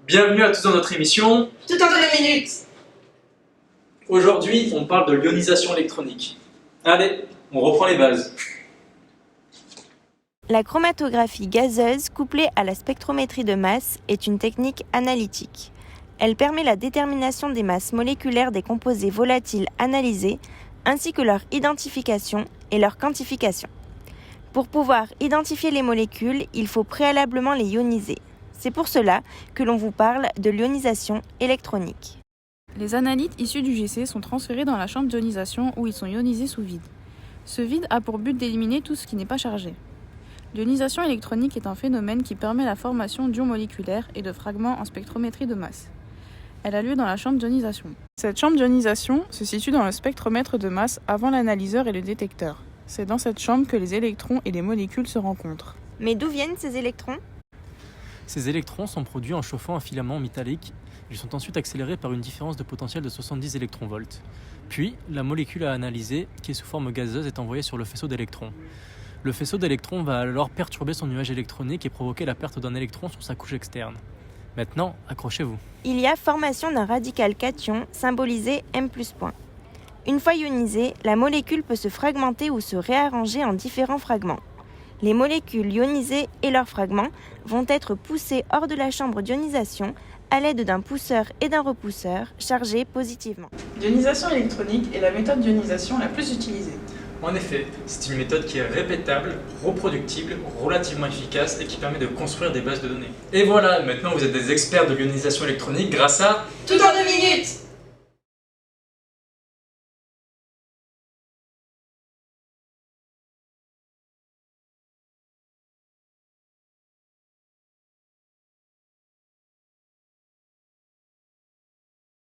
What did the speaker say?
Bienvenue à tous dans notre émission. Tout en 2 minutes. Aujourd'hui, on parle de l'ionisation électronique. Allez, on reprend les bases. La chromatographie gazeuse couplée à la spectrométrie de masse est une technique analytique. Elle permet la détermination des masses moléculaires des composés volatiles analysés, ainsi que leur identification et leur quantification. Pour pouvoir identifier les molécules, il faut préalablement les ioniser. C'est pour cela que l'on vous parle de l'ionisation électronique. Les analytes issus du GC sont transférés dans la chambre d'ionisation où ils sont ionisés sous vide. Ce vide a pour but d'éliminer tout ce qui n'est pas chargé. L'ionisation électronique est un phénomène qui permet la formation d'ions moléculaires et de fragments en spectrométrie de masse. Elle a lieu dans la chambre d'ionisation. Cette chambre d'ionisation se situe dans le spectromètre de masse avant l'analyseur et le détecteur. C'est dans cette chambre que les électrons et les molécules se rencontrent. Mais d'où viennent ces électrons ? Ces électrons sont produits en chauffant un filament métallique. Ils sont ensuite accélérés par une différence de potentiel de 70 électronvolts. Puis, la molécule à analyser, qui est sous forme gazeuse, est envoyée sur le faisceau d'électrons. Le faisceau d'électrons va alors perturber son nuage électronique et provoquer la perte d'un électron sur sa couche externe. Maintenant, accrochez-vous. Il y a formation d'un radical cation symbolisé M+. Une fois ionisée, la molécule peut se fragmenter ou se réarranger en différents fragments. Les molécules ionisées et leurs fragments vont être poussés hors de la chambre d'ionisation à l'aide d'un pousseur et d'un repousseur chargés positivement. L'ionisation électronique est la méthode d'ionisation la plus utilisée. En effet, c'est une méthode qui est répétable, reproductible, relativement efficace et qui permet de construire des bases de données. Et voilà, maintenant vous êtes des experts de l'ionisation électronique grâce à Tout en 2 minutes.